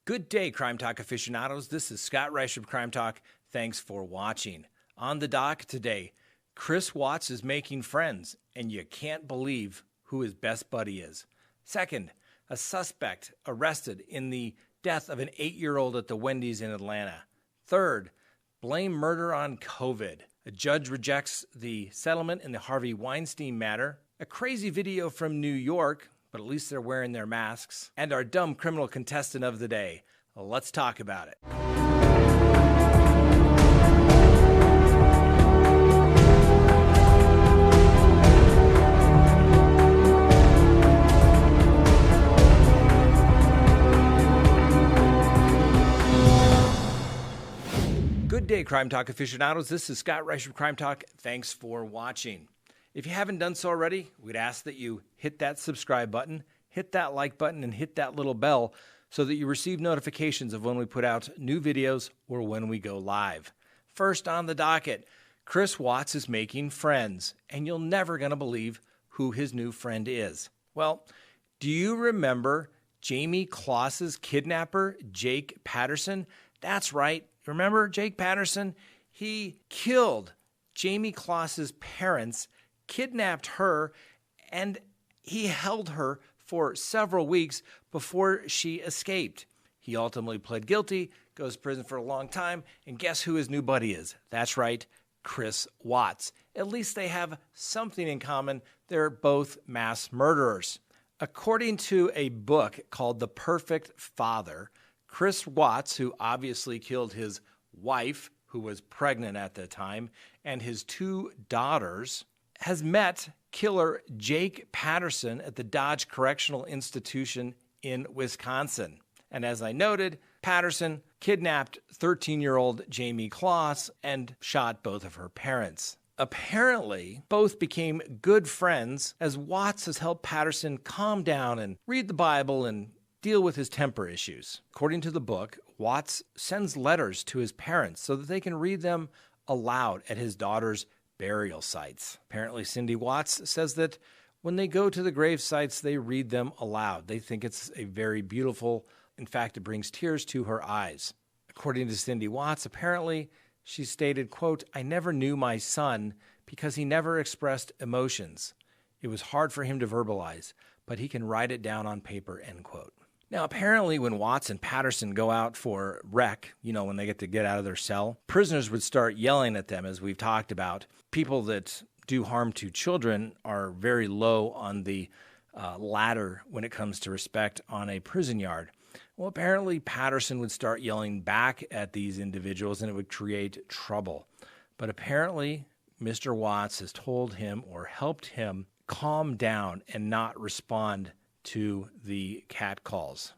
Good day, Crime Talk aficionados. This is Scott Reisch of Crime Talk. Thanks for watching. On the dock today, Chris Watts is making friends, and you can't believe who his best buddy is. Second, a suspect arrested in the death of an 8-year-old at the Wendy's in Atlanta. Third, blame murder on COVID. A judge rejects the settlement in the Harvey Weinstein matter. A crazy video from New York, but at least they're wearing their masks. And our dumb criminal contestant of the day. Let's talk about it. Good day, Crime Talk aficionados. This is Scott Reisch of Crime Talk. Thanks for watching. If you haven't done so already, we'd ask that you hit that subscribe button, hit that like button, and hit that little bell so that you receive notifications of when we put out new videos or when we go live. First on the docket, Chris Watts is making friends, and you're never going to believe who his new friend is. Well, do you remember Jamie Kloss's kidnapper, Jake Patterson? That's right. Remember Jake Patterson? He killed Jamie Kloss's parents, kidnapped her, and he held her for several weeks before she escaped. He ultimately pled guilty, goes to prison for a long time, and guess who his new buddy is? That's right, Chris Watts. At least they have something in common. They're both mass murderers. According to a book called The Perfect Father, Chris Watts, who obviously killed his wife, who was pregnant at the time, and his 2 daughters, has met killer Jake Patterson at the Dodge Correctional Institution in Wisconsin. And as I noted, Patterson kidnapped 13-year-old Jamie Kloss and shot both of her parents. Apparently, both became good friends as Watts has helped Patterson calm down and read the Bible and deal with his temper issues. According to the book, Watts sends letters to his parents so that they can read them aloud at his daughter's burial sites. Apparently, Cindy Watts says that when they go to the grave sites, they read them aloud. They think it's a very beautiful, in fact, it brings tears to her eyes. According to Cindy Watts, apparently, she stated, quote, "I never knew my son because he never expressed emotions. It was hard for him to verbalize, but he can write it down on paper," end quote. Now, apparently when Watts and Patterson go out for rec, when they get out of their cell, prisoners would start yelling at them, as we've talked about. People that do harm to children are very low on the ladder when it comes to respect on a prison yard. Well, apparently Patterson would start yelling back at these individuals, and it would create trouble. But apparently Mr. Watts has told him or helped him calm down and not respond to the catcalls.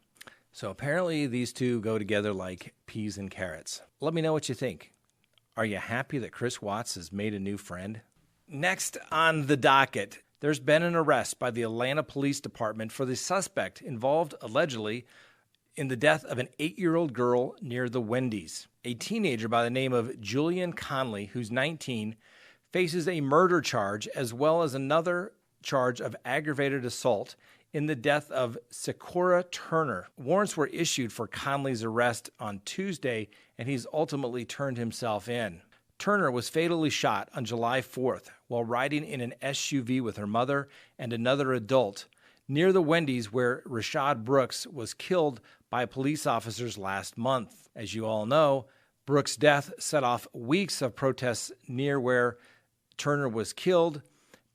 So apparently these two go together like peas and carrots. Let me know what you think. Are you happy that Chris Watts has made a new friend? Next on the docket, there's been an arrest by the Atlanta Police Department for the suspect involved allegedly in the death of an 8-year-old girl near the Wendy's. A teenager by the name of Julian Conley, who's 19, faces a murder charge as well as another charge of aggravated assault in the death of Sabrina Turner. Warrants were issued for Conley's arrest on Tuesday, and he's ultimately turned himself in. Turner was fatally shot on July 4th while riding in an SUV with her mother and another adult near the Wendy's where Rashad Brooks was killed by police officers last month. As you all know, Brooks' death set off weeks of protests near where Turner was killed.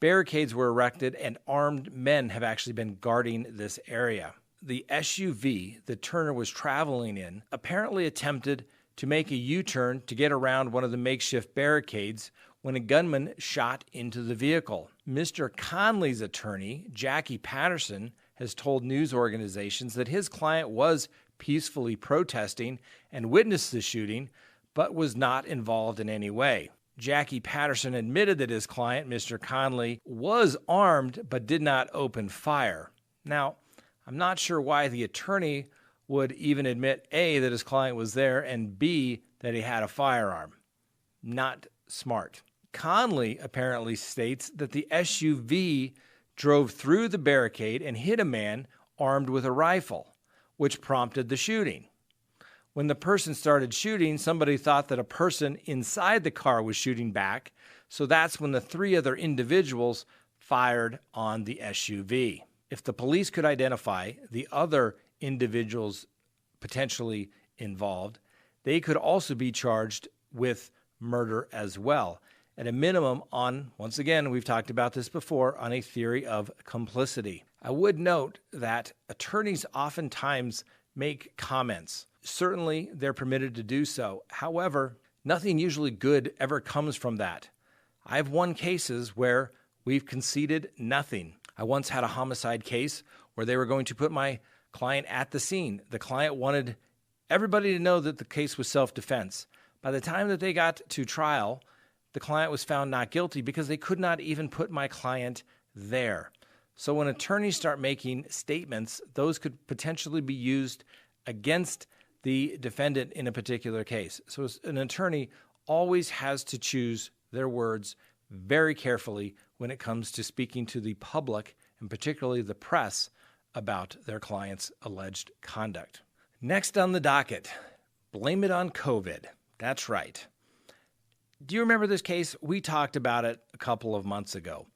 Barricades were erected, and armed men have actually been guarding this area. The SUV that Turner was traveling in apparently attempted to make a U-turn to get around one of the makeshift barricades when a gunman shot into the vehicle. Mr. Conley's attorney, Jackie Patterson, has told news organizations that his client was peacefully protesting and witnessed the shooting, but was not involved in any way. Jackie Patterson admitted that his client, Mr. Conley, was armed but did not open fire. Now, I'm not sure why the attorney would even admit, A, that his client was there, and B, that he had a firearm. Not smart. Conley apparently states that the SUV drove through the barricade and hit a man armed with a rifle, which prompted the shooting. When the person started shooting, somebody thought that a person inside the car was shooting back, so that's when the 3 other individuals fired on the SUV. If the police could identify the other individuals potentially involved, they could also be charged with murder as well. At a minimum on, once again, we've talked about this before, on a theory of complicity. I would note that attorneys oftentimes make comments. Certainly, they're permitted to do so. However, nothing usually good ever comes from that. I've won cases where we've conceded nothing. I once had a homicide case where they were going to put my client at the scene. The client wanted everybody to know that the case was self-defense. By the time that they got to trial, the client was found not guilty because they could not even put my client there. So when attorneys start making statements, those could potentially be used against the defendant in a particular case. So an attorney always has to choose their words very carefully when it comes to speaking to the public, and particularly the press, about their client's alleged conduct. Next on the docket, blame it on COVID. That's right. Do you remember this case? We talked about it a couple of months ago.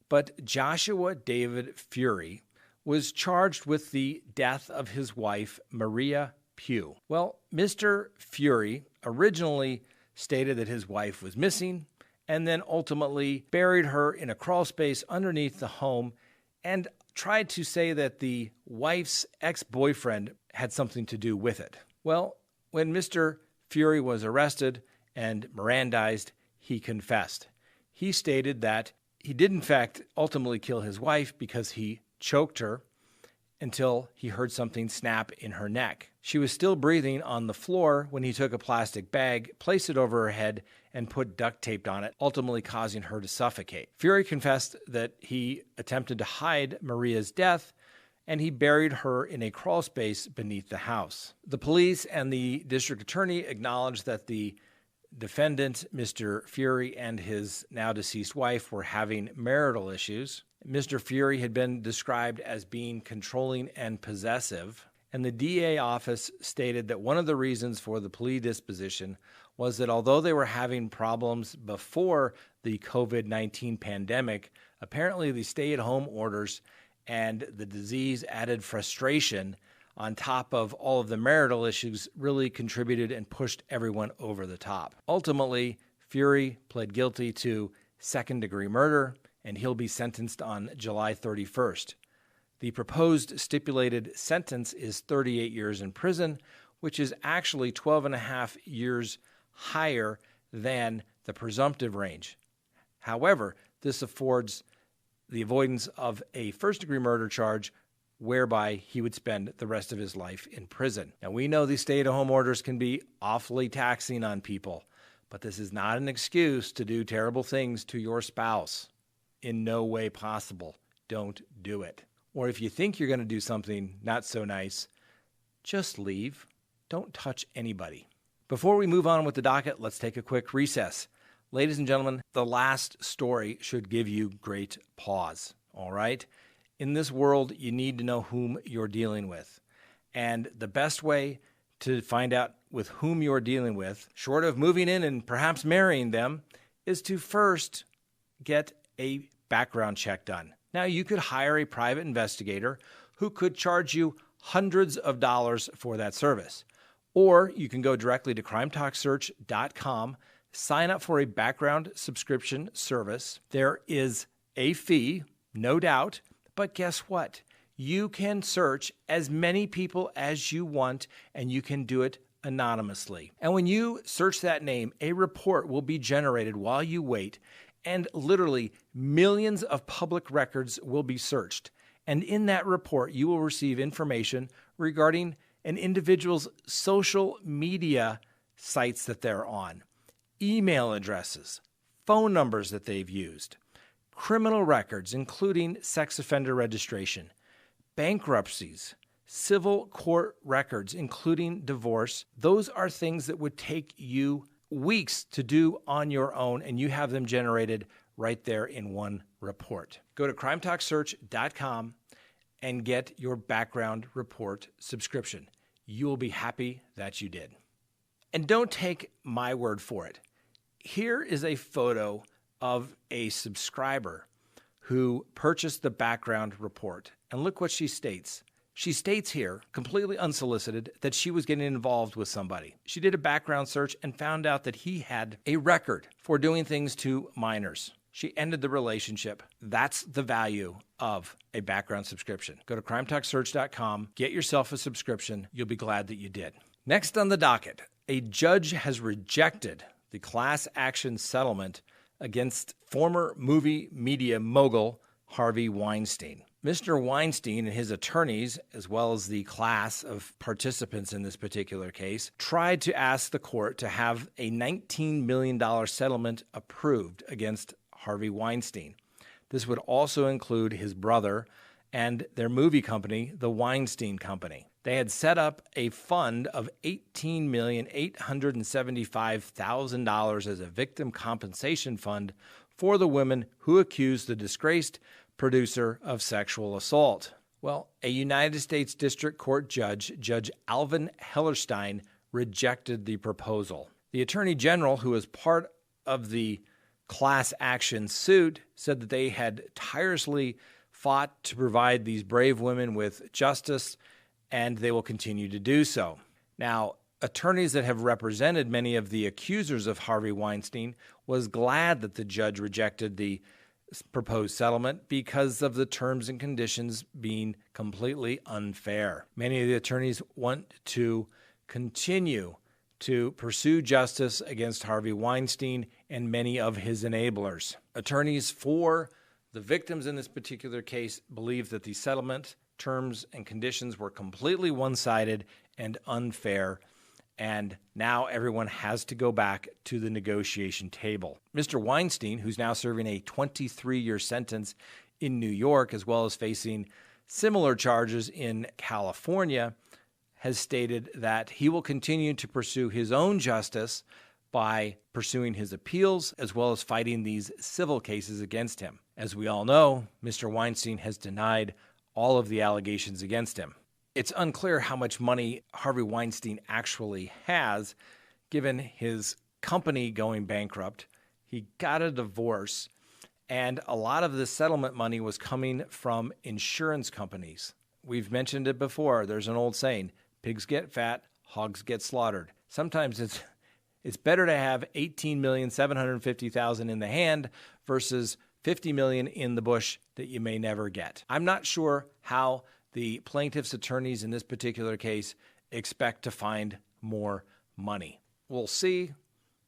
But Joshua David Fury was charged with the death of his wife, Maria Pugh. Well, Mr. Fury originally stated that his wife was missing and then ultimately buried her in a crawl space underneath the home and tried to say that the wife's ex-boyfriend had something to do with it. Well, when Mr. Fury was arrested and Mirandized, he confessed. He stated that he did, in fact, ultimately kill his wife because he choked her until he heard something snap in her neck. She was still breathing on the floor when he took a plastic bag, placed it over her head, and put duct tape on it, ultimately causing her to suffocate. Fury confessed that he attempted to hide Maria's death, and he buried her in a crawl space beneath the house. The police and the district attorney acknowledged that the defendant, Mr. Fury, and his now deceased wife were having marital issues. Mr. Fury had been described as being controlling and possessive, and the DA office stated that one of the reasons for the plea disposition was that although they were having problems before the COVID-19 pandemic, apparently the stay-at-home orders and the disease added frustration on top of all of the marital issues really contributed and pushed everyone over the top. Ultimately, Fury pled guilty to second-degree murder, and he'll be sentenced on July 31st. The proposed stipulated sentence is 38 years in prison, which is actually 12 and a half years higher than the presumptive range. However, this affords the avoidance of a first-degree murder charge whereby he would spend the rest of his life in prison. Now, we know these stay-at-home orders can be awfully taxing on people, but this is not an excuse to do terrible things to your spouse. In no way possible. Don't do it. Or if you think you're going to do something not so nice, just leave. Don't touch anybody. Before we move on with the docket, let's take a quick recess. Ladies and gentlemen, the last story should give you great pause, all right? In this world, you need to know whom you're dealing with. And the best way to find out with whom you're dealing with, short of moving in and perhaps marrying them, is to first get a background check done. Now, you could hire a private investigator who could charge you hundreds of dollars for that service. Or you can go directly to CrimeTalkSearch.com, sign up for a background subscription service. There is a fee, no doubt, but guess what? You can search as many people as you want, and you can do it anonymously. And when you search that name, a report will be generated while you wait, and literally millions of public records will be searched. And in that report, you will receive information regarding an individual's social media sites that they're on, email addresses, phone numbers that they've used, criminal records, including sex offender registration, bankruptcies, civil court records, including divorce. Those are things that would take you weeks to do on your own, and you have them generated right there in one report. Go to CrimeTalkSearch.com and get your background report subscription. you will be happy that you did. And don't take my word for it. Here is a photo of a subscriber who purchased the background report. And look what she states. She states here, completely unsolicited, that she was getting involved with somebody. She did a background search and found out that he had a record for doing things to minors. She ended the relationship. That's the value of a background subscription. Go to crimetalksearch.com, get yourself a subscription. You'll be glad that you did. Next on the docket, a judge has rejected the class action settlement against former movie media mogul Harvey Weinstein. Mr. Weinstein and his attorneys, as well as the class of participants in this particular case, tried to ask the court to have a $19 million settlement approved against Harvey Weinstein. This would also include his brother and their movie company, the Weinstein Company. They had set up a fund of $18,875,000 as a victim compensation fund for the women who accused the disgraced producer of sexual assault. Well, a United States District Court judge, Judge Alvin Hellerstein, rejected the proposal. The Attorney General, who was part of the class action suit, said that they had tirelessly fought to provide these brave women with justice, and they will continue to do so. Now, attorneys that have represented many of the accusers of Harvey Weinstein was glad that the judge rejected the proposed settlement because of the terms and conditions being completely unfair. Many of the attorneys want to continue to pursue justice against Harvey Weinstein and many of his enablers. Attorneys for the victims in this particular case believe that the settlement terms and conditions were completely one-sided and unfair, and now everyone has to go back to the negotiation table. Mr. Weinstein, who's now serving a 23-year sentence in New York, as well as facing similar charges in California, has stated that he will continue to pursue his own justice by pursuing his appeals, as well as fighting these civil cases against him. As we all know, Mr. Weinstein has denied all of the allegations against him. It's unclear how much money Harvey Weinstein actually has, given his company going bankrupt. He got a divorce, and a lot of the settlement money was coming from insurance companies. We've mentioned it before. There's an old saying, pigs get fat, hogs get slaughtered. Sometimes it's better to have $18,750,000 in the hand versus $50 million in the bush that you may never get. I'm not sure how the plaintiff's attorneys in this particular case expect to find more money. We'll see.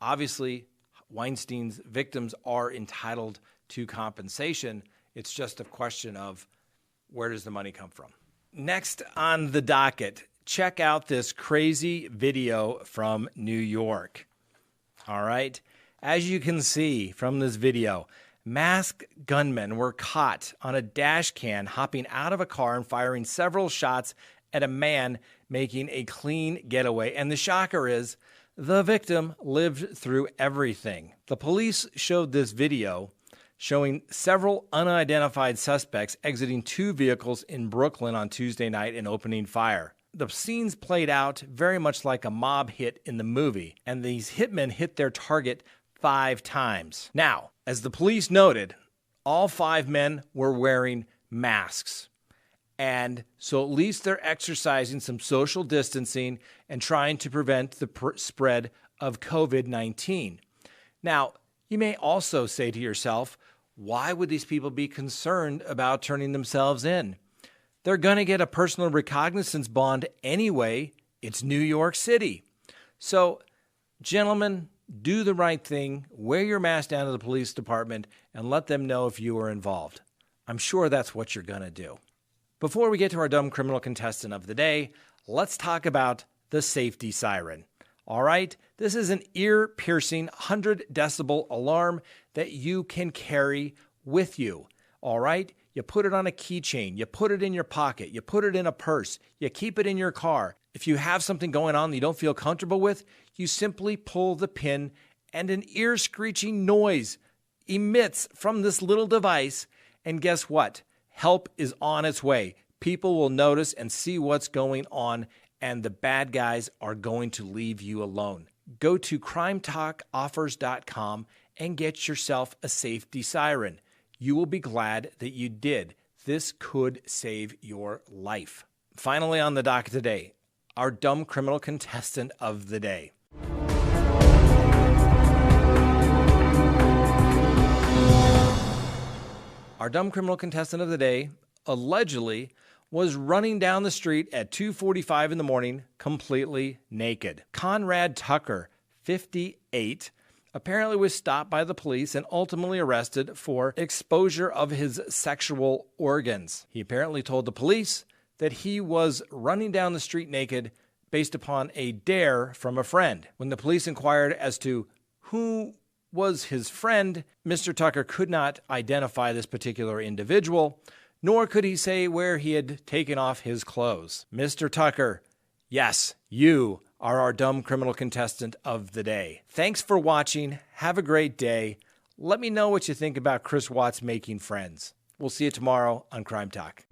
Obviously, Weinstein's victims are entitled to compensation. It's just a question of where does the money come from. Next on the docket, check out this crazy video from New York. All right. As you can see from this video, masked gunmen were caught on a dash cam hopping out of a car and firing several shots at a man making a clean getaway. And the shocker is the victim lived through everything. The police showed this video showing several unidentified suspects exiting two vehicles in Brooklyn on Tuesday night and opening fire. The scenes played out very much like a mob hit in the movie, and these hitmen hit their target 5 times. Now, as the police noted, all 5 men were wearing masks. And so at least they're exercising some social distancing and trying to prevent the spread of COVID-19. Now, you may also say to yourself, why would these people be concerned about turning themselves in? They're going to get a personal recognizance bond anyway. It's New York City. So, gentlemen, do the right thing, wear your mask down to the police department, and let them know if you are involved. I'm sure that's what you're going to do. Before we get to our dumb criminal contestant of the day, let's talk about the safety siren. All right, this is an ear-piercing 100-decibel alarm that you can carry with you. All right, you put it on a keychain, you put it in your pocket, you put it in a purse, you keep it in your car. If you have something going on that you don't feel comfortable with, you simply pull the pin and an ear-screeching noise emits from this little device. And guess what? Help is on its way. People will notice and see what's going on, and the bad guys are going to leave you alone. Go to CrimeTalkOffers.com and get yourself a safety siren. You will be glad that you did. This could save your life. Finally on the docket today, our dumb criminal contestant of the day. Our dumb criminal contestant of the day allegedly was running down the street at 2:45 in the morning completely naked. Conrad Tucker, 58, apparently was stopped by the police and ultimately arrested for exposure of his sexual organs. He apparently told the police that he was running down the street naked based upon a dare from a friend. When the police inquired as to who was his friend, Mr. Tucker could not identify this particular individual, nor could he say where he had taken off his clothes. Mr. Tucker, yes, you are our dumb criminal contestant of the day. Thanks for watching. Have a great day. Let me know what you think about Chris Watts making friends. We'll see you tomorrow on Crime Talk.